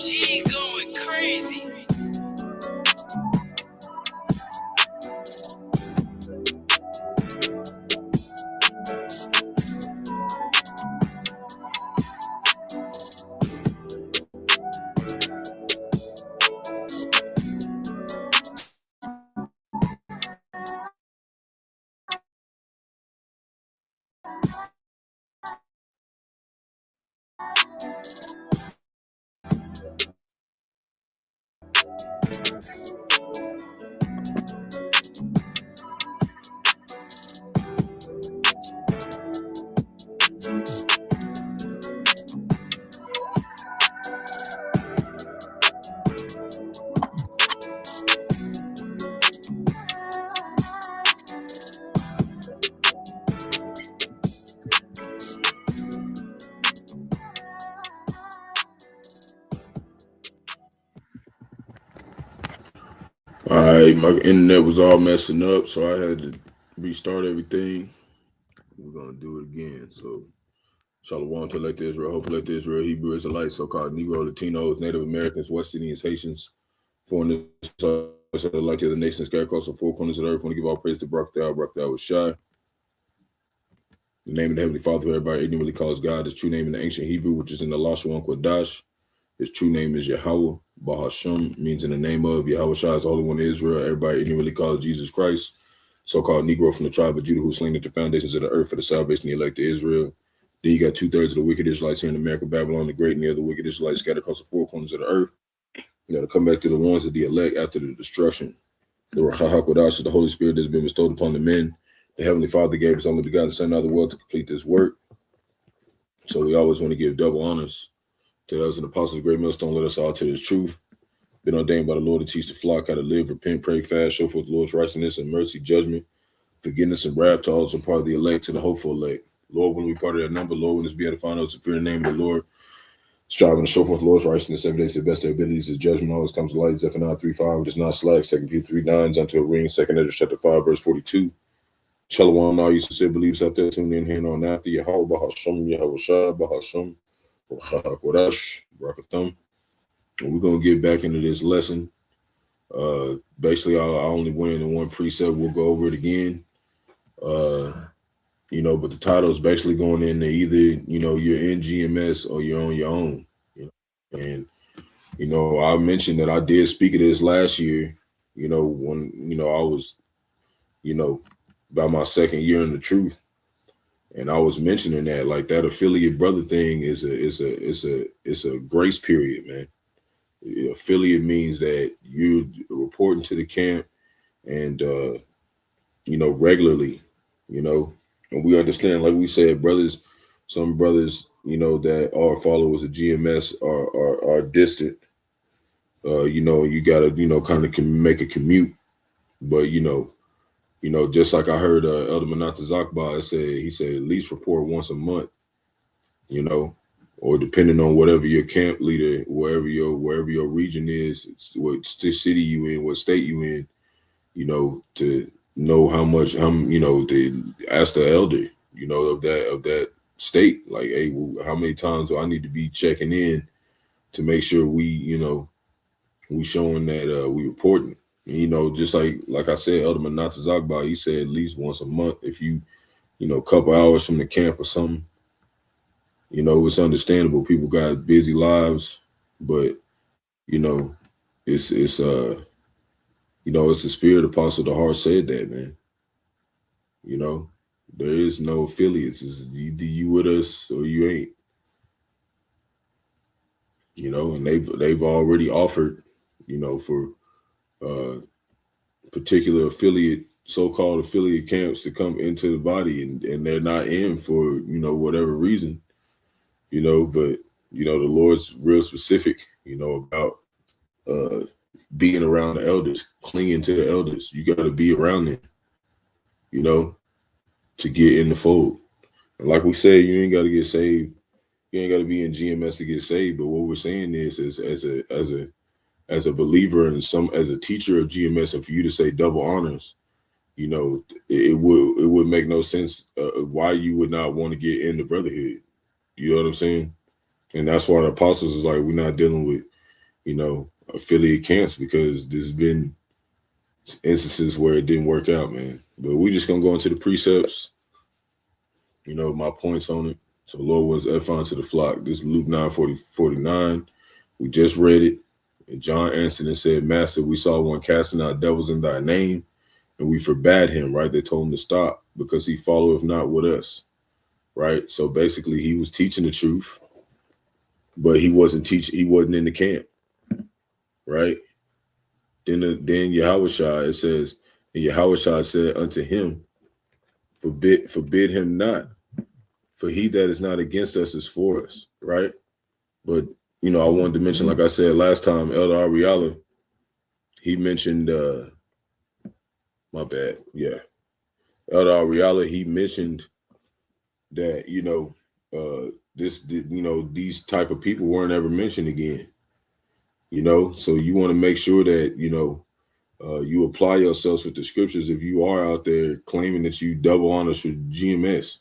G going crazy. All right, my internet was all messing up, so I had to restart everything. We're gonna do it again. So, Shalom to like Israel, hopefully like Israel, Hebrew Israelites, so-called Negro, Latinos, Native Americans, West Indians, Haitians, foreigners, like the other nations, scattered across the four corners of the earth. Want to give all praise to Barak was shy. The name of the Heavenly Father, who everybody ignorantly calls God, his true name in the ancient Hebrew, which is in the Rawchaa Qadash. His true name is Yahawah. Bahasham means in the name of. Yahawashi is the Holy One of Israel. Everybody ignorantly calls Jesus Christ. So-called Negro from the tribe of Judah, who slain at the foundations of the earth for the salvation of the elect of Israel. Then you got 2/3 of the wicked Israelites here in America, Babylon the Great, and the other wicked Israelites scattered across the four corners of the earth. You got to come back to the ones of the elect after the destruction. The Rawchaa Qadash is the Holy Spirit that's been bestowed upon the men. The Heavenly Father gave us only begotten Son out of the world to complete this work. So we always want to give double honors to those and apostles of great millstone. Let us all to this truth. Been ordained by the Lord to teach the flock how to live, repent, pray, fast, show forth the Lord's righteousness and mercy, judgment, forgiveness, and wrath to all some part of the elect, to the hopeful elect. Lord, when we part of that number, Lord, when it's be edifying us to fear the name of the Lord, striving to show forth the Lord's righteousness every day to the best of their abilities. His judgment always comes to light. Zephaniah 3:5 does not slack. 2 Peter 3:9 unto a ring. 2 Ezra chapter 5 verse 42. Shalom, all you sincere believers out there tuned in here on after Yahawah, Bahasham, Yahawashi, Bahasham, Qadash, Barak, Atham. We're gonna get back into this lesson. Basically, I only went into one precept. We'll go over it again. But the title is basically going into either you're in GMS or you're on your own. And I mentioned that I did speak of this last year. When I was by my second year in the truth, and I was mentioning that like that affiliate brother thing is a grace period, man. Affiliate means that you're reporting to the camp and regularly, and we understand, like we said, brothers, some brothers, that are followers of GMS are distant. You gotta, kind of make a commute, but just like I heard Elder Manata Zakba he said at least report once a month, or depending on whatever your camp leader, wherever your region is, what city you in, what state you in, to know how much to ask the elder, of that state, like, hey, well, how many times do I need to be checking in to make sure we showing that we reporting. Just like I said, Elder Manata Zakba, he said at least once a month. If you a couple hours from the camp or something, it's understandable. People got busy lives, but it's it's the spirit. Apostle the heart said that, man. There is no affiliates. It's either you with us or you ain't. And they've already offered, for particular affiliate, so-called affiliate camps to come into the body, and they're not in for whatever reason, but the Lord's real specific, about being around the elders, clinging to the elders. You got to be around them, to get in the fold. And like we say, you ain't got to get saved. You ain't got to be in GMS to get saved. But what we're saying is as a believer and as a teacher of GMS, and for you to say double honors, it would make no sense why you would not want to get in the brotherhood. You know what I'm saying? And that's why the apostles is like, we're not dealing with affiliate camps, because there's been instances where it didn't work out, man. But we just gonna go into the precepts, my points on it. So Lord was Ephon to the flock. This is Luke 9:49. We just read it. And John answered and said, Master, we saw one casting out devils in thy name, and we forbade him, right? They told him to stop because he followeth not with us, right? So basically he was teaching the truth, but he wasn't in the camp, right? Then Yahawashi, it says, and Yahawashi said unto him, forbid him not, for he that is not against us is for us, right? But I wanted to mention, like I said last time, Elder Ariala, he mentioned my bad, yeah. Elder Ariala, he mentioned that, these type of people weren't ever mentioned again. So you want to make sure that, you apply yourselves with the scriptures if you are out there claiming that you double honors for GMS.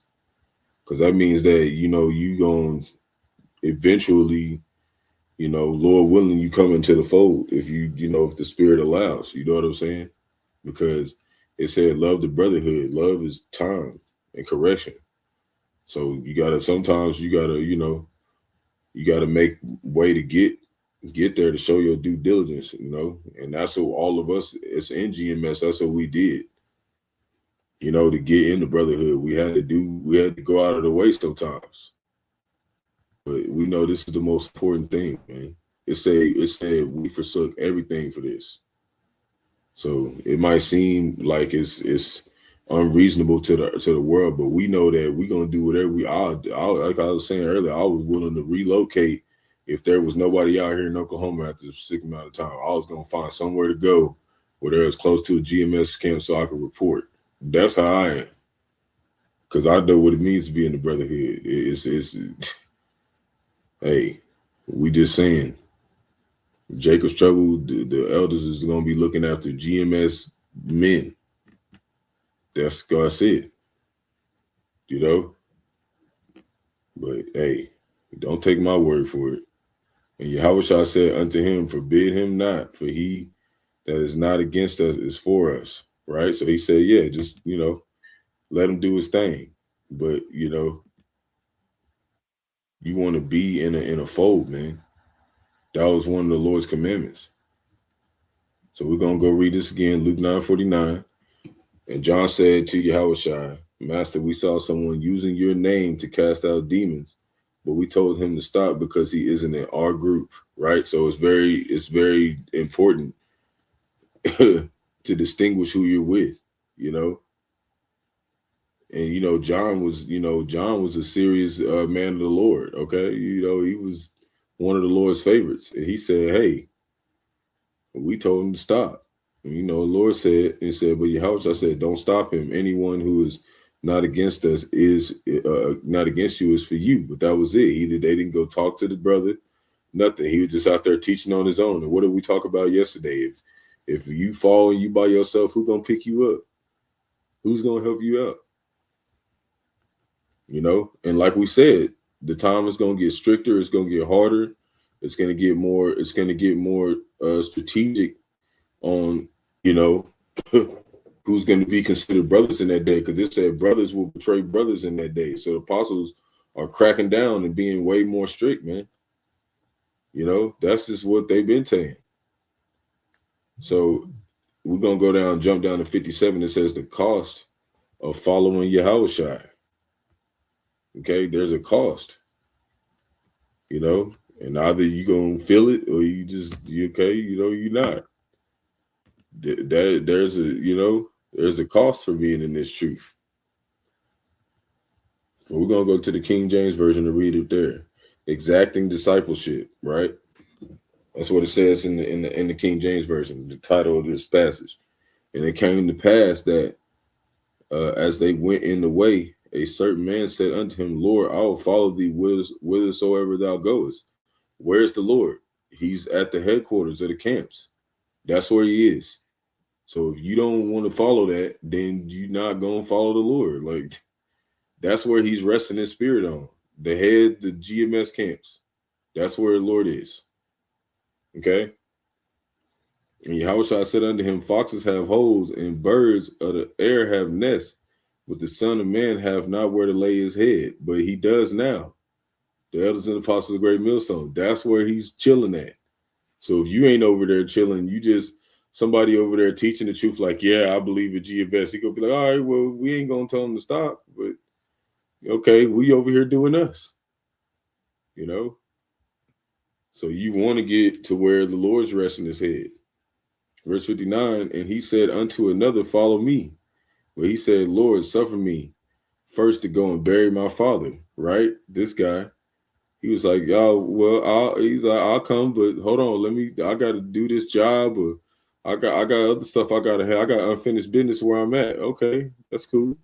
Because that means that, you going to eventually, Lord willing, you come into the fold if if the Spirit allows. You know what I'm saying? Because it said love the brotherhood. Love is time and correction. So sometimes you gotta make way to get there to show your due diligence, and that's what all of us, it's in GMS, that's what we did, to get in the brotherhood. We had to go out of the way sometimes, but we know this is the most important thing, man. It said we forsook everything for this. So it might seem like it's unreasonable to the world, but we know that we're gonna do whatever like I was saying earlier, I was willing to relocate if there was nobody out here in Oklahoma after a certain amount of time. I was gonna find somewhere to go where there was close to a GMS camp so I could report. That's how I am, because I know what it means to be in the brotherhood. It's hey, we just saying, Jacob's trouble. The elders is gonna be looking after GMS men. That's God said, But hey, don't take my word for it. And Yahawashi said unto him, forbid him not, for he that is not against us is for us. Right? So he said, yeah, just let him do his thing. But you want to be in a fold, man. That was one of the Lord's commandments. So we're gonna go read this again, Luke 9:49. And John said to Yahawashi, Master, we saw someone using your name to cast out demons, but we told him to stop because he isn't in our group, right? So it's very important to distinguish who you're with, And John was a serious man of the Lord, okay? He was one of the Lord's favorites, and he said, "Hey, we told him to stop." And, the Lord said, but Yahawah said, don't stop him. Anyone who is not against us is not against you is for you. But that was it. They didn't go talk to the brother, nothing. He was just out there teaching on his own. And what did we talk about yesterday? If you fall and you by yourself, who's gonna pick you up? Who's gonna help you out? And like we said, the time is gonna get stricter. It's gonna get harder. It's gonna get more. It's gonna get more strategic on who's going to be considered brothers in that day, because it said brothers will betray brothers in that day. So the apostles are cracking down and being way more strict, man. That's just what they've been saying. So we're going to jump down to 57. It says the cost of following Yahawashi. Okay, there's a cost, and either you going to feel it or you're not. There's a cost for being in this truth. We're gonna go to the King James version to read it there. Exacting discipleship, right? That's what it says in the King James version, the title of this passage. And it came to pass that as they went in the way, a certain man said unto him, Lord, I will follow thee whithersoever thou goest. Where's the Lord? He's at the headquarters of the camps. That's where he is. So if you don't want to follow that, then you're not going to follow the Lord. Like, that's where he's resting his spirit on. The GMS camps. That's where the Lord is. Okay. And Yahawashi said unto him, foxes have holes, and birds of the air have nests, but the Son of Man hath not where to lay his head. But he does now. The elders and apostles of the great millstone. That's where he's chilling at. So if you ain't over there chilling, you just somebody over there teaching the truth, like, yeah, I believe in GMS. He gonna be like, all right, well, we ain't gonna tell him to stop, but okay, we over here doing us, you know. So you want to get to where the Lord's resting his head. Verse 59, and he said unto another, follow me. But he said, Lord, suffer me first to go and bury my father. Right? This guy. He was like, "Oh, well, I'll come, but hold on, I gotta do this job, or I got other stuff I gotta have. I got unfinished business where I'm at." Okay, that's cool.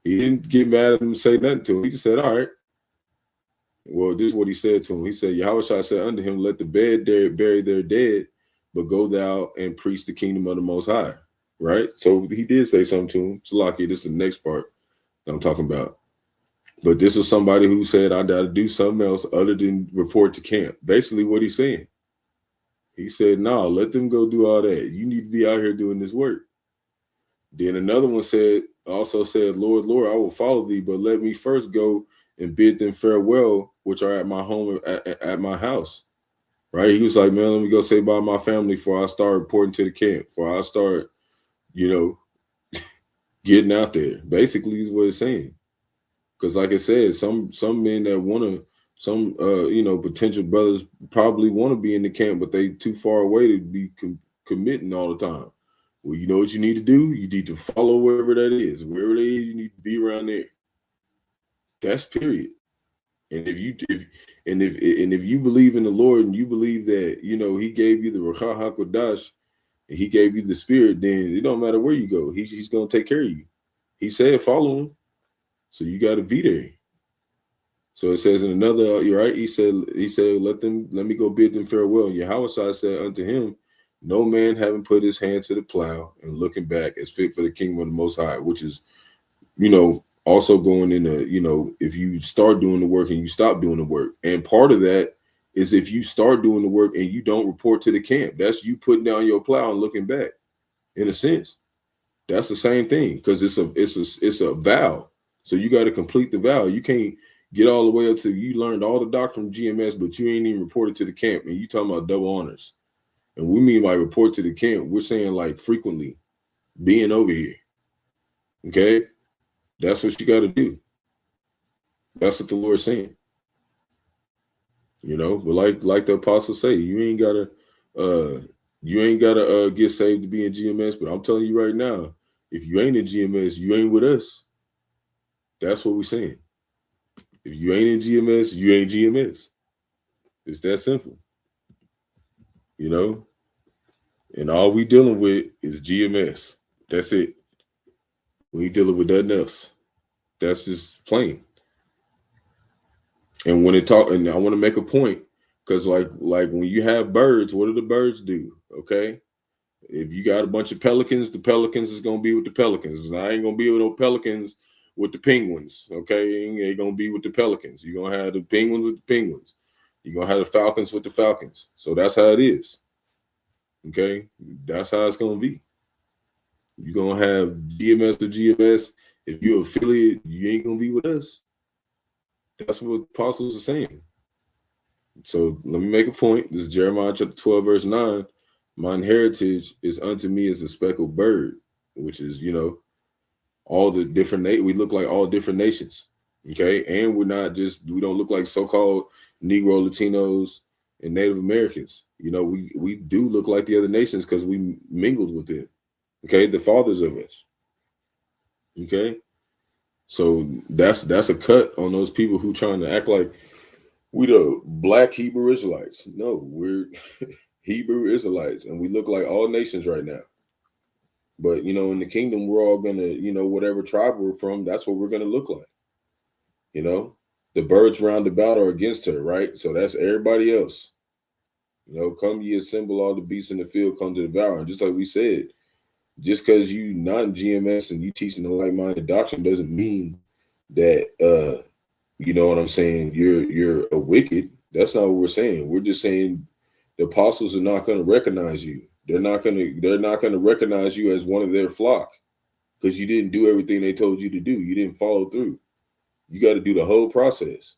He didn't get mad at him and say nothing to him. He just said, all right. Well, this is what he said to him. He said, Yahawashi said unto him, let the bed bury their dead, but go thou and preach the kingdom of the Most High. Right? So he did say something to him. Salaki, this is the next part that I'm talking about. But this was somebody who said, I got to do something else other than report to camp. Basically what he's saying. He said, no, let them go do all that. You need to be out here doing this work. Then another one also said, Lord, Lord, I will follow thee, but let me first go and bid them farewell, which are at my home, at my house. Right? He was like, man, let me go say bye to my family before I start reporting to the camp, before I start, getting out there. Basically is what it's saying. Because like I said, some men that want to, potential brothers probably want to be in the camp, but they too far away to be committing all the time. Well, you know what you need to do? You need to follow wherever that is. Wherever it is, you need to be around there. That's period. And if you believe in the Lord and you believe that, he gave you the Rawchaa Qadash and he gave you the spirit, then it don't matter where you go. He's going to take care of you. He said, follow him. So you got to be there. So it says in another, you're right. He said, let me go bid them farewell. And Yahawashi said unto him, no man having put his hand to the plow and looking back is fit for the kingdom of the Most High, which is, also going into, if you start doing the work and you stop doing the work. And part of that is if you start doing the work and you don't report to the camp, that's you putting down your plow and looking back. In a sense, that's the same thing because it's a vow. So you got to complete the vow. You can't get all the way up to you learned all the doctrine from GMS, but you ain't even reported to the camp. And you talking about double honors. And we mean by report to the camp, we're saying like frequently being over here. Okay? That's what you got to do. That's what the Lord's saying. But like the apostles say, you ain't gotta get saved to be in GMS. But I'm telling you right now, if you ain't in GMS, you ain't with us. That's what we're saying. If you ain't in GMS, you ain't GMS. It's that simple. And all we dealing with is GMS. That's it. We ain't dealing with nothing else. That's just plain. And when and I want to make a point, because like when you have birds, what do the birds do? Okay. If you got a bunch of pelicans, the pelicans is gonna be with the pelicans. And I ain't gonna be with no pelicans with the penguins. Okay, ain't gonna be with the pelicans. You're gonna have the penguins with the penguins. You're gonna have the falcons with the falcons. So that's how it is. Okay, that's how it's gonna be. You're gonna have GMS to GMS. If you're affiliate, you ain't gonna be with us. That's what apostles are saying. So let me make a point. This is Jeremiah chapter 12, verse 9. Mine heritage is unto me as a speckled bird, which is, all the different we look like all different nations. Okay. And we don't look like so-called Negro, Latinos, and Native Americans. We do look like the other nations because we mingled with them. Okay, the fathers of us. Okay. So that's a cut on those people who trying to act like we the black Hebrew Israelites. No, we're Hebrew Israelites, and we look like all nations right now. But in the kingdom, we're all gonna, whatever tribe we're from, that's what we're gonna look like. The birds round about are against her, right? So that's everybody else. Come ye assemble all the beasts in the field, come to devour. And just like we said, just because you not in GMS and you teaching the like-minded doctrine doesn't mean that you know what I'm saying, you're a wicked. That's not what we're saying. We're just saying The apostles are not going to recognize you. They're not going to recognize you as one of their flock because you didn't do everything they told you to do. You didn't follow through. You got to do the whole process.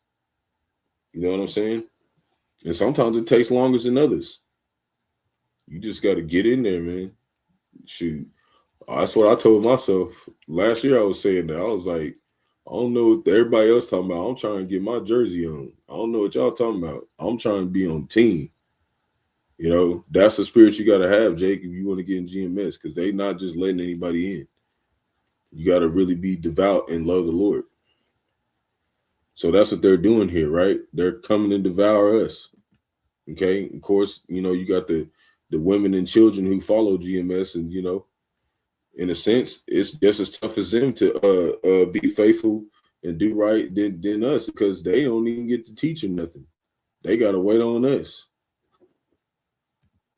You know what I'm saying? And sometimes it takes longer than others. You just got to get in there, man. Shoot. That's what I told myself last year. I was saying that. I was like, I don't know what everybody else talking about. I'm trying to get my jersey on. I don't know what y'all talking about. I'm trying to be on team. You know, that's the spirit you got to have, Jake, if you want to get in GMS, because they not just letting anybody in. You got to really be devout and love the Lord. So that's what they're doing here, right? They're coming to devour us. Okay. Of course, you know, you got the women and children who follow GMS, and you know, in a sense, it's just as tough as them to be faithful and do right than us, because they don't even get to teach them nothing. They gotta wait on us.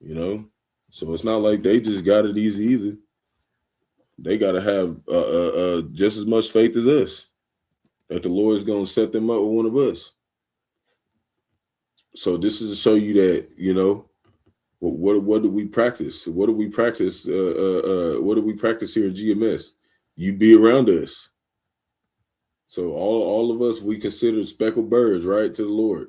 You know, so it's not like they just got it easy either. They gotta have just as much faith as us that the Lord is gonna set them up with one of us. So this is to show you that, you know, what do we practice? What do we practice? What do we practice here in GMS? You be around us. So all of us, we consider speckled birds, right, to the Lord.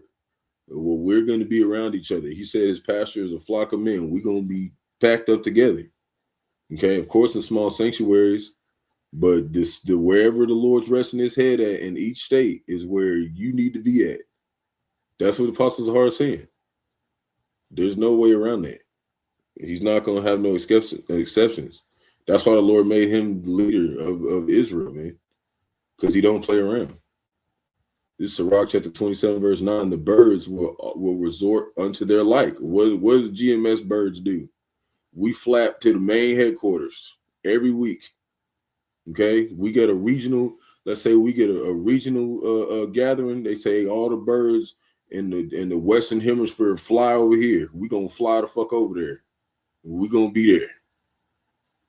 Well, we're going to be around each other. He said his pasture is a flock of men. We're going to be packed up together. Okay, of course, in small sanctuaries, but wherever the Lord's resting his head at in each state is where you need to be at. That's what the apostles are saying. There's no way around that. He's not going to have no exceptions. That's why the Lord made him the leader of Israel, man, because he don't play around. This is Rawchaa chapter 27, verse 9. The birds will resort unto their like. What does GMS birds do? We flap to the main headquarters every week. Okay, we get a regional. Let's say we get a regional gathering. They say all the birds in the Western Hemisphere fly over here. We gonna fly the fuck over there. We gonna be there.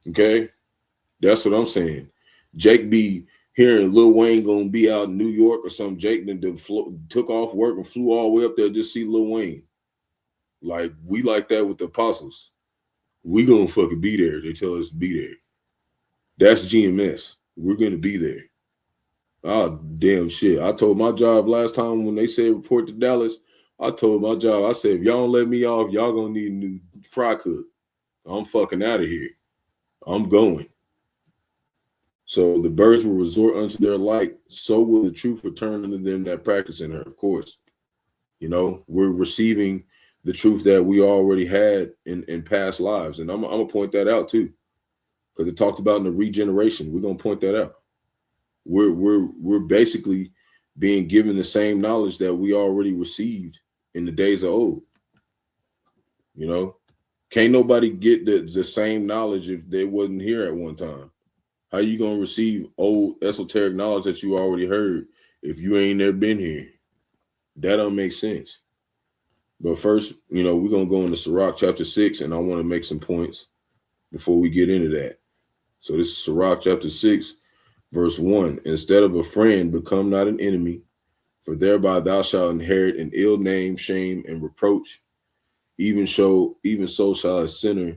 Okay, that's what I'm saying. Jake be hearing Lil Wayne gonna be out in New York or something. Jake took off work and flew all the way up there just see Lil Wayne. Like, we like that with the apostles. We gonna fucking be there. They tell us to be there. That's GMS. We're gonna be there. Oh, damn shit. I told my job last time when they said report to Dallas, I told my job, I said, if y'all don't let me off, y'all gonna need a new fry cook. I'm fucking out of here. I'm going. So the birds will resort unto their like, so will the truth return unto them that practice in her, of course. You know, we're receiving the truth that we already had in past lives. And I'm gonna point that out too. Because it talked about in the regeneration. We're gonna point that out. We're basically being given the same knowledge that we already received in the days of old. You know, can't nobody get the same knowledge if they wasn't here at one time. How you gonna receive old esoteric knowledge that you already heard if you ain't never been here? That don't make sense. But first, you know, we're gonna go into Sirach chapter 6, and I want to make some points before we get into that. So this is Sirach chapter 6, verse 1. Instead of a friend, become not an enemy, for thereby thou shalt inherit an ill name, shame, and reproach. Even so shall a sinner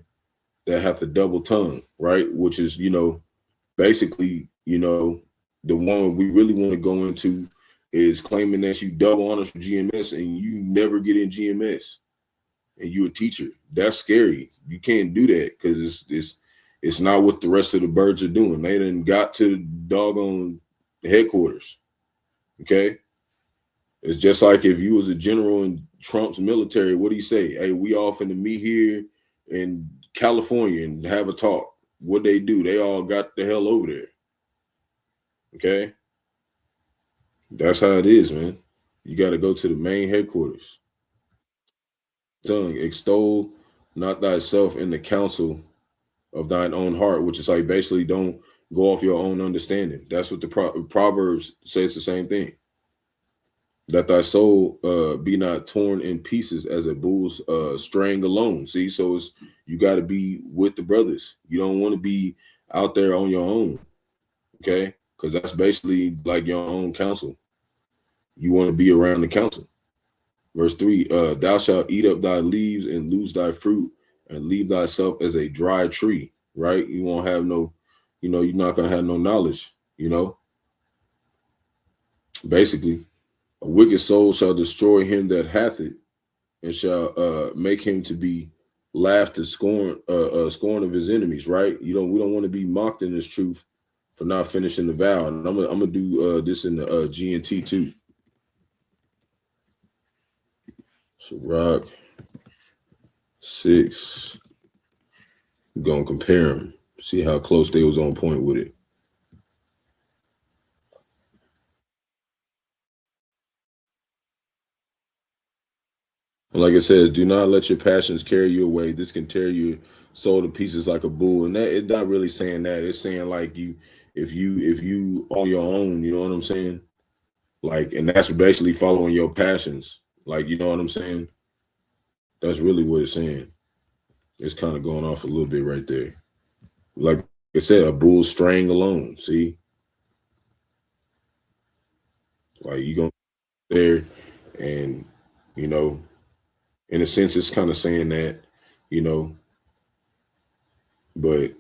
that hath a double tongue, right? Which is, you know, basically, you know, the one we really want to go into is claiming that you double honors for GMS and you never get in GMS and you're a teacher. That's scary. You can't do that because it's not what the rest of the birds are doing. They done got to the doggone headquarters. Okay. It's just like if you was a general in Trump's military, what do you say? Hey, we all finna meet here in California and have a talk. What they do? They all got the hell over there. Okay. That's how it is, man. You got to go to the main headquarters. Tongue, extol not thyself in the counsel of thine own heart, which is like basically don't go off your own understanding. That's what the Proverbs says the same thing. That thy soul be not torn in pieces as a bull's straying alone. See, so it's, you got to be with the brothers. You don't want to be out there on your own, okay? Because that's basically like your own counsel. You want to be around the council. Verse 3, thou shalt eat up thy leaves and lose thy fruit and leave thyself as a dry tree, right? You won't have no, you're not going to have no knowledge, Basically, a wicked soul shall destroy him that hath it and shall make him to be laughed to scorn of his enemies, right? We don't want to be mocked in this truth for not finishing the vow. And I'm gonna do this in the GNT too. So Rock 6. We're gonna compare them, see how close they was on point with it. Like it says, do not let your passions carry you away. This can tear your soul to pieces like a bull. And that it's not really saying that. It's saying like if you on your own, you know what I'm saying? Like, and that's basically following your passions. Like, you know what I'm saying? That's really what it's saying. It's kind of going off a little bit right there. Like I said, a bull straying alone. See? Like you going there and in a sense it's kind of saying that, you know, but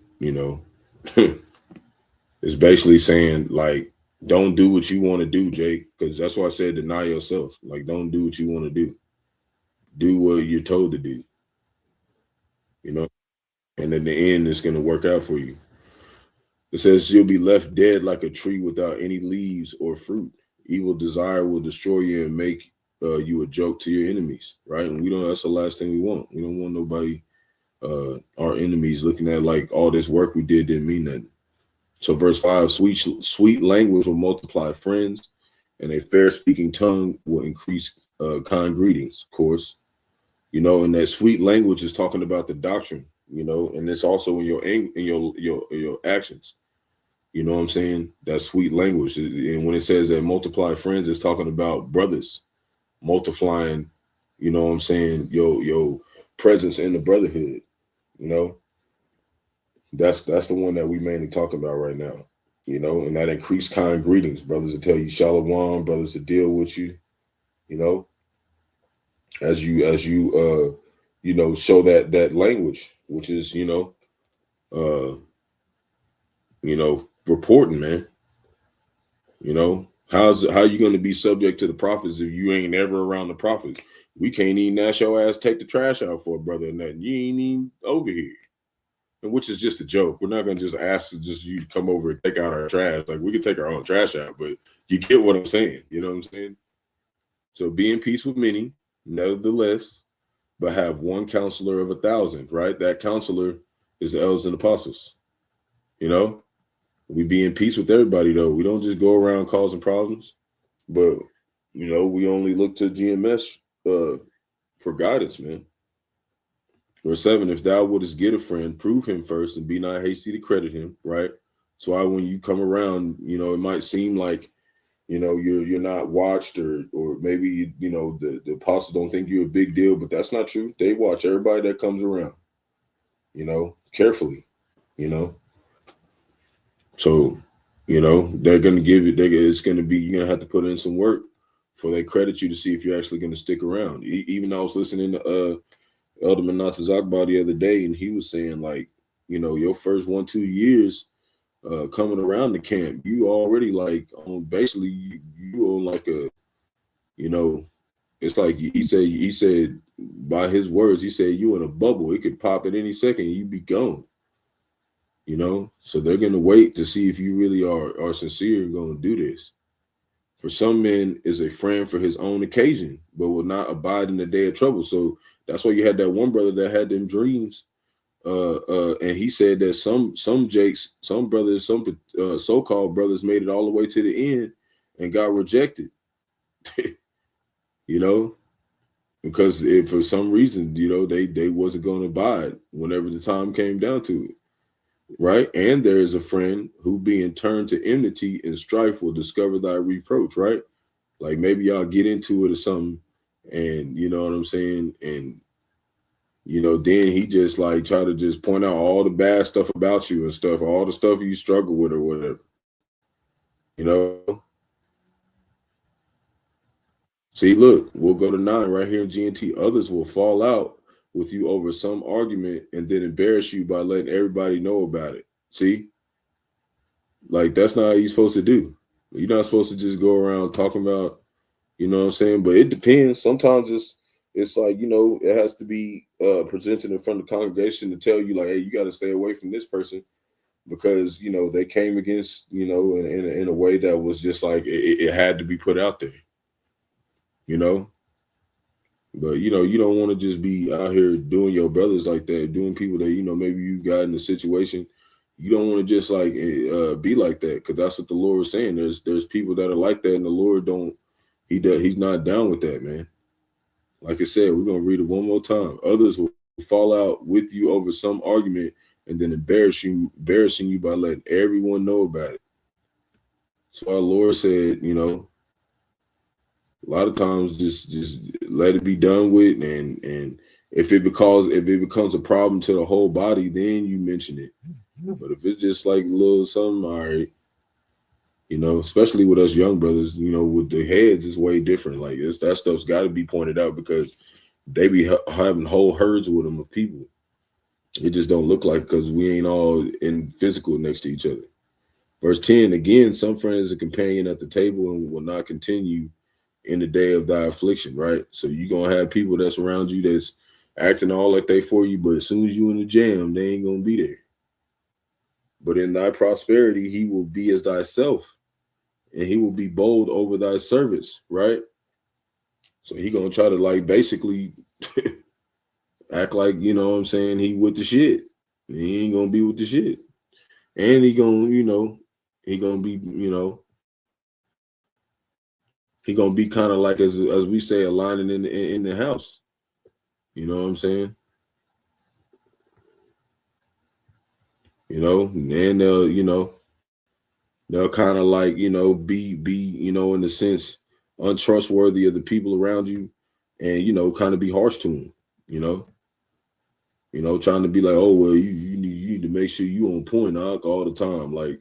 it's basically saying like don't do what you want to do, Jake, because that's why I said deny yourself. Like don't do what you want to do. Do what you're told to do, and in the end it's going to work out for you. It says you'll be left dead like a tree without any leaves or fruit. Evil desire will destroy you and make you a joke to your enemies, right? And we don't. That's the last thing we want. We don't want nobody, our enemies, looking at like all this work we did didn't mean nothing. So verse 5, sweet language will multiply friends, and a fair speaking tongue will increase kind greetings, of course. And that sweet language is talking about the doctrine, and it's also in your actions. You know what I'm saying? That sweet language. And when it says that multiply friends, it's talking about brothers multiplying, you know what I'm saying, your presence in the brotherhood, you know. That's the one that we mainly talk about right now, and that increased kind greetings. Brothers will tell you shalom, brothers to deal with you, as you show that language, which is, uh, reporting, man. How you going to be subject to the prophets if you ain't ever around the prophets? We can't even ask your ass take the trash out for a brother or nothing. You ain't even over here. And which is just a joke. We're not gonna just ask you to come over and take out our trash. Like we can take our own trash out, but you get what I'm saying. You know what I'm saying? So be in peace with many, nevertheless, but have one counselor of 1,000, right? That counselor is the elders and apostles. We be in peace with everybody though. We don't just go around causing problems, but we only look to GMS for guidance, man. Verse 7, if thou wouldest get a friend, prove him first and be not hasty to credit him, right? So when you come around, it might seem like, you're not watched or maybe, the apostles don't think you're a big deal, but that's not true. They watch everybody that comes around, carefully, So, they're going to give you, it's going to be, you're going to have to put in some work before they credit you to see if you're actually going to stick around. Even I was listening to Elder Manatazakba the other day, and he was saying like, your first 1-2 years coming around the camp, you already like on basically you on like a, it's like he said by his words, he said you in a bubble. It could pop at any second, you be gone. So they're gonna wait to see if you really are sincere and gonna do this. For some men is a friend for his own occasion, but will not abide in the day of trouble. So that's why you had that one brother that had them dreams. And he said that some brothers, some so-called brothers made it all the way to the end and got rejected. Because if for some reason, they wasn't going to abide whenever the time came down to it. Right. And there is a friend who being turned to enmity and strife will discover thy reproach, right? Like maybe y'all get into it or something, and you know what I'm saying? And then he just like try to just point out all the bad stuff about you and stuff, all the stuff you struggle with or whatever. See, look, we'll go to 9 right here in GNT. Others will fall out with you over some argument and then embarrass you by letting everybody know about it. See, like that's not how you're supposed to do. You're not supposed to just go around talking about, you know what I'm saying? But it depends. Sometimes it's like, it has to be presented in front of the congregation to tell you, like, hey, you got to stay away from this person because they came against, in a way that was just like it had to be put out there, you know. But you don't want to just be out here doing your brothers like that, doing people that maybe you got in a situation. You don't want to just like be like that, because that's what the Lord is saying. There's people that are like that, and the Lord don't. He's not down with that, man. Like I said, we're gonna read it one more time. Others will fall out with you over some argument and then embarrassing you by letting everyone know about it. So our Lord said, a lot of times just let it be done with, and if it becomes a problem to the whole body, then you mention it. But if it's just like a little something, all right, especially with us young brothers, with the heads, is way different. Like that stuff's got to be pointed out, because they be having whole herds with them of people. It just don't look like, because we ain't all in physical next to each other. Verse 10, again, some friend is a companion at the table and will not continue in the day of thy affliction, right? So you're going to have people that's around you that's acting all like they for you, but as soon as you in the jam, they ain't going to be there. But in thy prosperity, he will be as thyself, and he will be bold over thy servants, right? So he going to try to like basically act like, what I'm saying, he with the shit. He ain't going to be with the shit. And he going to, he going to be, he going to be kind of like, as we say, aligning in the house. You know what I'm saying? And they'll kind of like, be, in a sense, untrustworthy of the people around you, and, kind of be harsh to them, trying to be like, oh, well, you need to make sure you on point all the time. Like,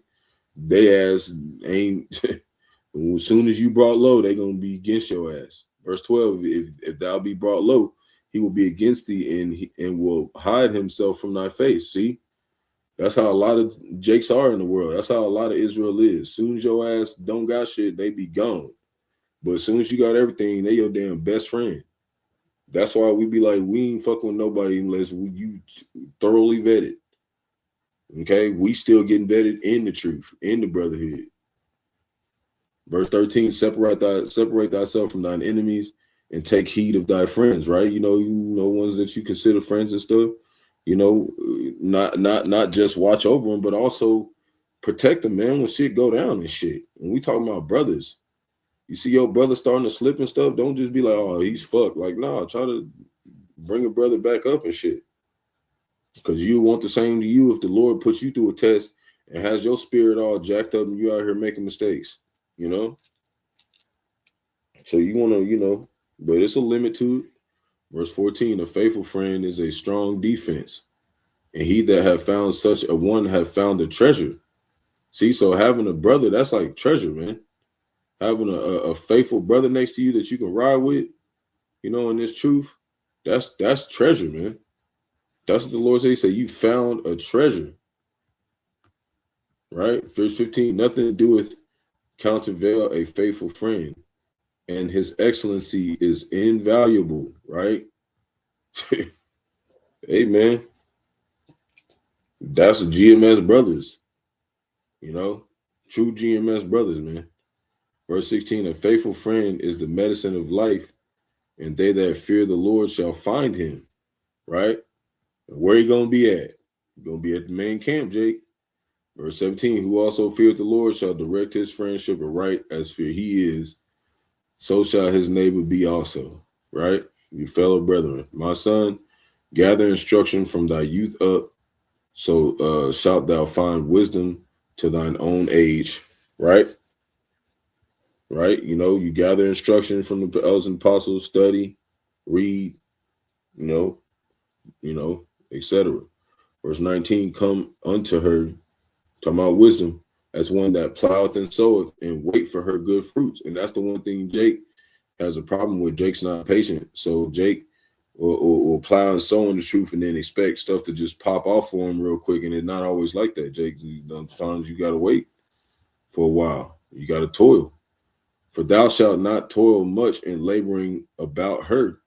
they ass ain't, as soon as you brought low, they going to be against your ass. Verse 12, if thou be brought low, he will be against thee, and will hide himself from thy face. See? That's how a lot of Jakes are in the world. That's how a lot of Israel is. As soon as your ass don't got shit, they be gone. But as soon as you got everything, they your damn best friend. That's why we be like, we ain't fucking with nobody unless you thoroughly vetted. Okay? We still getting vetted in the truth, in the brotherhood. Verse 13, separate thyself from thine enemies and take heed of thy friends, right? Ones that you consider friends and stuff. Not just watch over them, but also protect them, man, when shit go down and shit. When we talking about brothers, you see your brother starting to slip and stuff, don't just be like, oh, he's fucked. Like, nah, try to bring a brother back up and shit. Because you want the same to you if the Lord puts you through a test and has your spirit all jacked up and you out here making mistakes, So you want to, but it's a limit to it. Verse 14, a faithful friend is a strong defense, and he that have found such a one have found a treasure. See, so having a brother, that's like treasure, man. Having a faithful brother next to you that you can ride with, in this truth, that's treasure, man. That's what the Lord said. He said, you found a treasure. Right? Verse 15, nothing to do with countervail a faithful friend, and his excellency is invaluable, right? Hey, man. That's a GMS brothers. True GMS brothers, man. Verse 16, a faithful friend is the medicine of life, and they that fear the Lord shall find him, right? And where you going to be at? You're going to be at the main camp, Jake. Verse 17, who also feared the Lord shall direct his friendship aright as fear he is, so shall his neighbor be also, right? Your fellow brethren. My son, gather instruction from thy youth up, so shalt thou find wisdom to thine own age, right? Right? You gather instruction from the elders and apostles, study, read, etc. Verse 19, come unto her, talking about wisdom, as one that ploweth and soweth, and wait for her good fruits. And that's the one thing, Jake, has a problem with Jake's not patient. So Jake will plow and sow in the truth and then expect stuff to just pop off for him real quick. And it's not always like that, Jake. Sometimes you got to wait for a while. You got to toil. For thou shalt not toil much in laboring about her,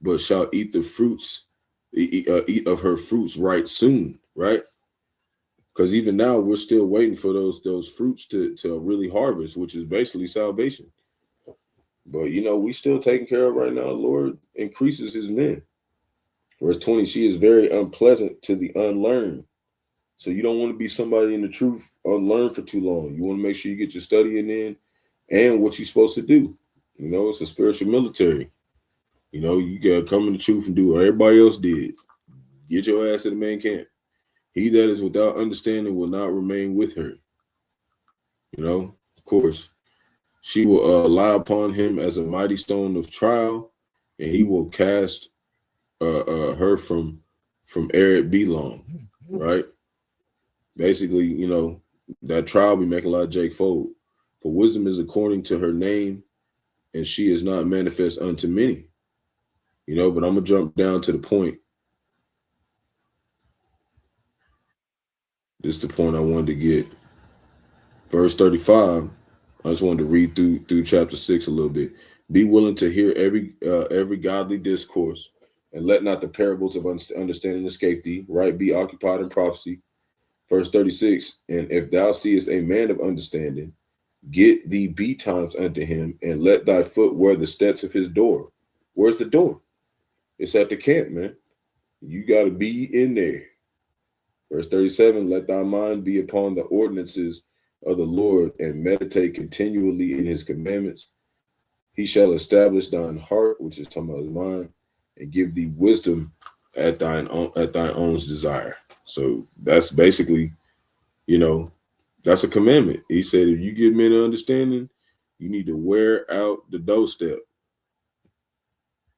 but shalt eat the fruits, eat of her fruits right soon, right? Because even now we're still waiting for those fruits to really harvest, which is basically salvation. But we still taking care of right now. Lord increases his men. Verse 20, she is very unpleasant to the unlearned. So you don't want to be somebody in the truth unlearned for too long. You want to make sure you get your studying in and what you're supposed to do. It's a spiritual military. You gotta come in the truth and do what everybody else did. Get your ass to the main camp. He that is without understanding will not remain with her. Of course, she will lie upon him as a mighty stone of trial, and he will cast her from arid belong, right? Basically, that trial be making a lot of Jake fold. For wisdom is according to her name, and she is not manifest unto many. But I'm gonna jump down to the point. This is the point I wanted to get. Verse 35. I just wanted to read through chapter 6 a little bit. Be willing to hear every godly discourse, and let not the parables of understanding escape thee. Right? Be occupied in prophecy. Verse 36. And if thou seest a man of understanding, get thee betimes unto him, and let thy foot wear the steps of his door. Where's the door? It's at the camp, man. You got to be in there. Verse 37, let thy mind be upon the ordinances of the Lord, and meditate continually in his commandments. He shall establish thine heart, which is talking about his mind, and give thee wisdom at thine own desire. So that's basically, that's a commandment. He said, if you give men understanding, you need to wear out the doorstep.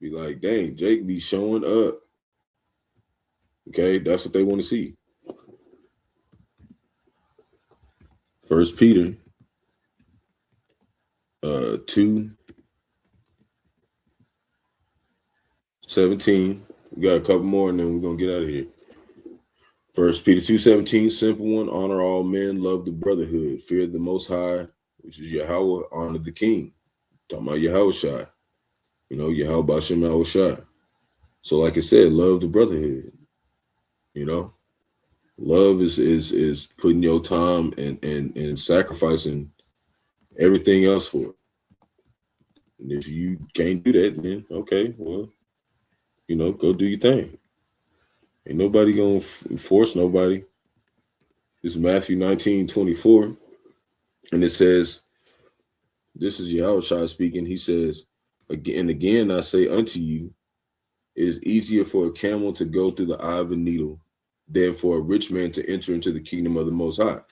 Be like, dang, Jake be showing up. Okay, that's what they want to see. First Peter 2:17. We got a couple more and then we're gonna get out of here. First Peter 2:17, simple one, honor all men, love the brotherhood, fear the most high, which is Yahawah, honor the king. Talking about Yahawashi. Yahawah Bahasham Yahawashi. So like I said, love the brotherhood. Love is putting your time and sacrificing everything else for it. And if you can't do that, then okay, well, go do your thing. Ain't nobody gonna force nobody. This is Matthew 19:24, and it says, this is Yahawashi speaking. He says, again I say unto you, it is easier for a camel to go through the eye of a needle than for a rich man to enter into the kingdom of the Most High.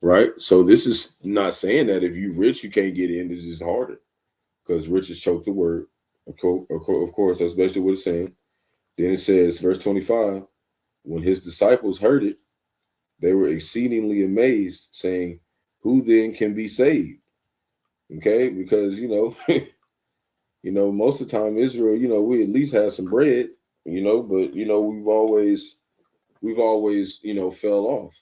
Right? So this is not saying that if you're rich, you can't get in. This is harder because riches choke the word. Of course, that's basically what it's saying. Then it says, verse 25, when his disciples heard it, they were exceedingly amazed, saying, who then can be saved? Okay, because, most of the time Israel, we at least have some bread, but, we've always, fell off,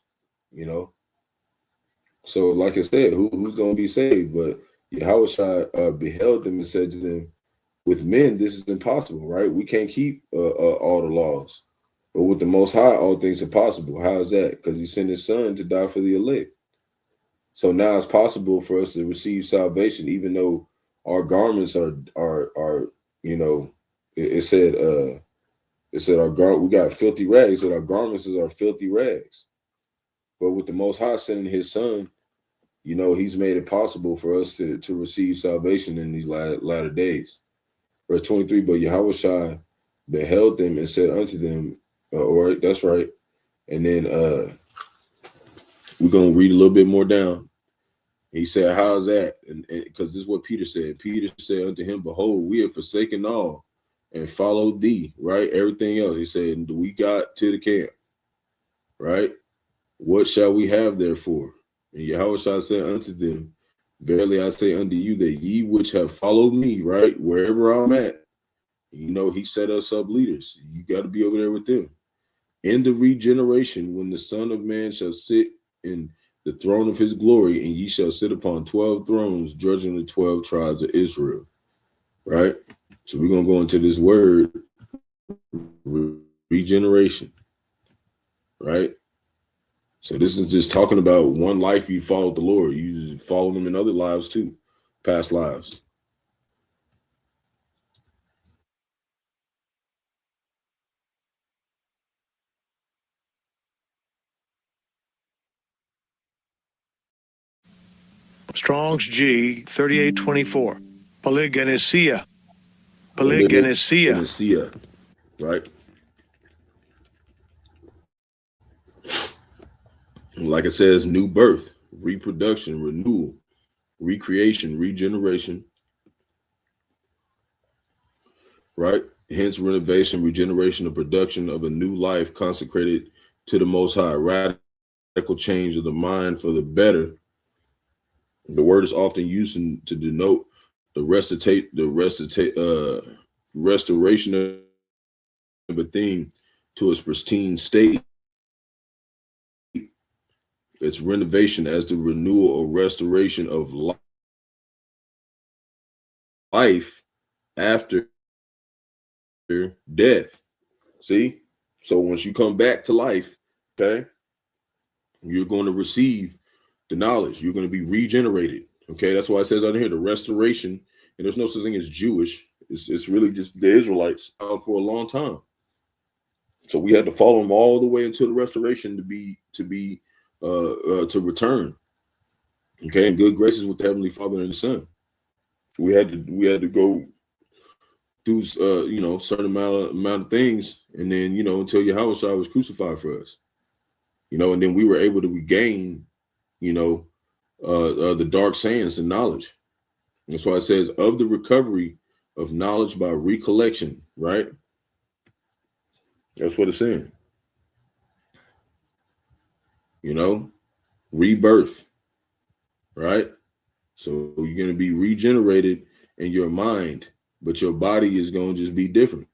So like I said, who's going to be saved? But Yahawashi beheld them and said to them, with men, this is impossible, right? We can't keep all the laws. But with the Most High, all things are possible. How is that? Because he sent his son to die for the elect. So now it's possible for us to receive salvation, even though our garments are it said we got filthy rags, that our garments are filthy rags. But with the Most High sending his son, he's made it possible for us to receive salvation in these latter days. Verse 23, but Yahawashi beheld them and said unto them, all right, that's right. And then we're going to read a little bit more down. He said, how's that? And because this is what Peter said. Peter said unto him, behold, we have forsaken all and followed thee, right? Everything else. He said, we got to the camp, right? What shall we have therefore? And Yahawashi said unto them, Verily I say unto you that ye which have followed me, right, wherever I'm at, he set us up leaders. You got to be over there with them. In the regeneration, when the Son of Man shall sit in the throne of his glory, and ye shall sit upon 12 thrones, judging the 12 tribes of Israel. Right? So we're going to go into this word, regeneration. Right? So this is just talking about one life you followed the Lord. You follow him in other lives too, past lives. Strong's G 3824. Polygenesia. Polygenesia. Right? Like it says, new birth, reproduction, renewal, recreation, regeneration. Right? Hence, renovation, regeneration, and production of a new life consecrated to the Most High. Radical change of the mind for the better. The word is often used to denote the restoration of a thing to its pristine state. It's renovation as the renewal or restoration of life after death. See? So once you come back to life, okay, you're going to receive the knowledge. You're going to be regenerated. Okay, that's why it says out here the restoration. And there's no such thing as Jewish. It's really just the Israelites out for a long time. So we had to follow them all the way until the restoration to return. Okay, in good graces with the Heavenly Father and the Son. We had to go through certain amount of things, and then until Yahawashi was crucified for us. And then we were able to regain, the dark sayings and knowledge. That's why it says of the recovery of knowledge by recollection, right? That's what it's saying. Rebirth, right? So you're going to be regenerated in your mind, but your body is going to just be different.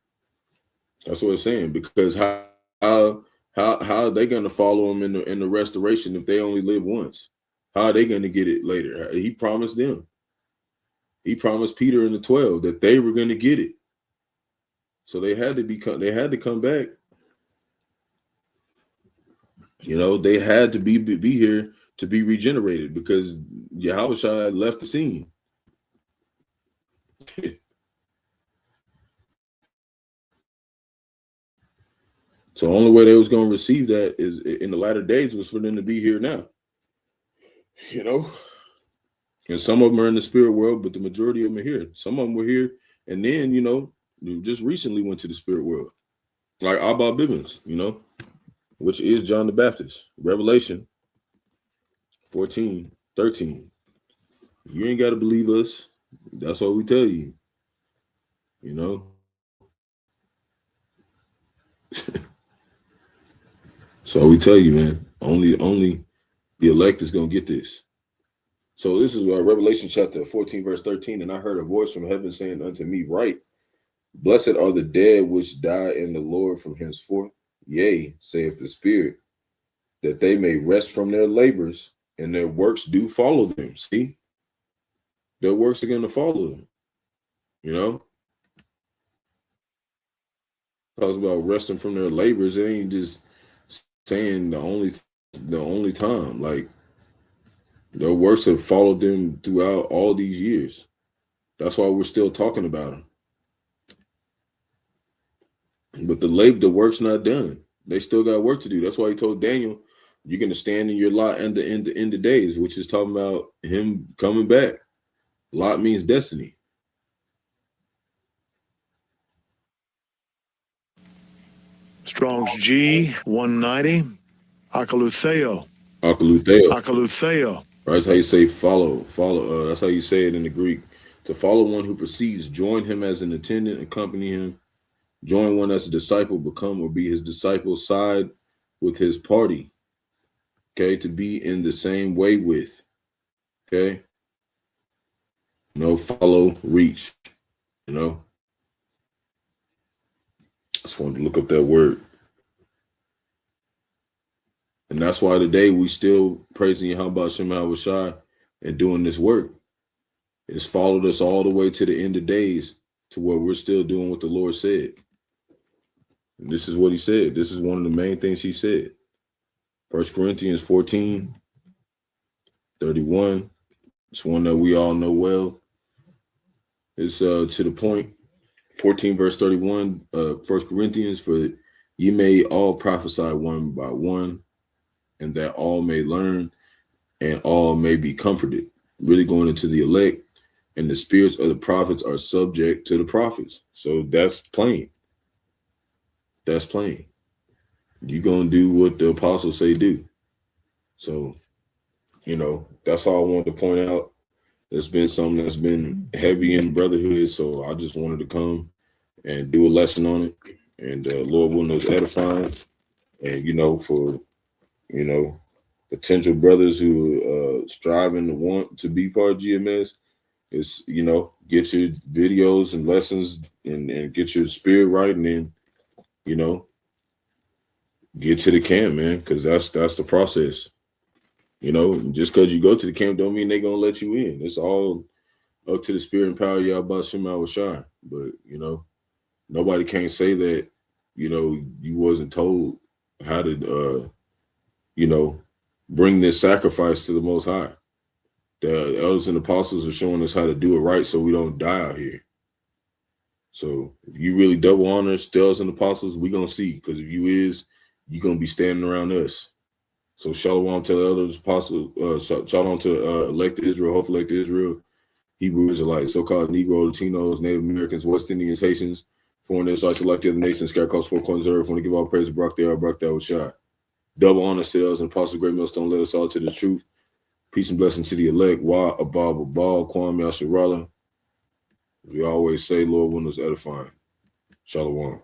That's what it's saying, because how are they going to follow him in the restoration if they only live once? How are they going to get it later? He promised them. He promised Peter and the 12 that they were going to get it. So they had to come back. They had to be here to be regenerated because Yahawashi left the scene. So the only way they was going to receive that is in the latter days was for them to be here now. And some of them are in the spirit world, but the majority of them are here. Some of them were here, and then just recently went to the spirit world, like Abba Bivens, which is John the Baptist. Revelation 14:13. You ain't got to believe us. That's what we tell you. So we tell you, man. Only the elect is gonna get this. So this is Revelation chapter 14, verse 13. And I heard a voice from heaven saying unto me, Write, blessed are the dead which die in the Lord from henceforth. Yea, saith the Spirit, that they may rest from their labors, and their works do follow them. See? Their works are going to follow them. Talks about resting from their labors. It ain't just saying the only time. Like, their works have followed them throughout all these years. That's why we're still talking about them. But the work's not done. They still got work to do. That's why he told Daniel, you're going to stand in your lot in the end of days, which is talking about him coming back. Lot means destiny. Strong's G 190. Akalutheo. Right, that's how you say follow. That's how you say it in the Greek. To follow one who proceeds, join him as an attendant, accompany him. Join one as a disciple, become or be his disciple, side with his party. Okay, to be in the same way with. Okay, follow, reach, I just wanted to look up that word. And that's why today we still praising Bahasham Yahawashi and doing this work. It's followed us all the way to the end of days to where we're still doing what the Lord said. And this is what he said. This is one of the main things he said. 1 Corinthians 14:31. It's one that we all know well. It's to the point. 14 verse 31, 1 Corinthians, for ye may all prophesy one by one, and that all may learn and all may be comforted. Really going into the elect, and the spirits of the prophets are subject to the prophets. So that's plain. That's plain. You're going to do what the apostles say do. So, that's all I wanted to point out. It's been something that's been heavy in brotherhood, so I just wanted to come and do a lesson on it. And Lord willing, was edifying. And, for, potential brothers who are striving to want to be part of GMS, is, get your videos and lessons and get your spirit right, and then, get to the camp, man, because that's the process. Just because you go to the camp don't mean they're going to let you in. It's all up to the spirit and power of Bahasham Yahawashi. But, nobody can say that, you wasn't told how to, bring this sacrifice to the Most High. The elders and apostles are showing us how to do it right so we don't die out here. So if you really double honors the elders and apostles, we're going to see. Because if you is, you're going to be standing around us. So shalom to the elders, apostles, shalom to elect Israel, hopefully elect Israel, Hebrew Israelites, so-called Negro, Latinos, Native Americans, West Indians, Haitians, foreign Israelites, like the other nations, scared across 4 corners of the earth. Want to give all praise to Barak, Barak that was shot. Double honor to the elders and apostles, great millstone, let us all to the truth. Peace and blessing to the elect. Wa Abab Abal, Kwam Yasharala. We always say, Lord, when it's edifying. Shalom.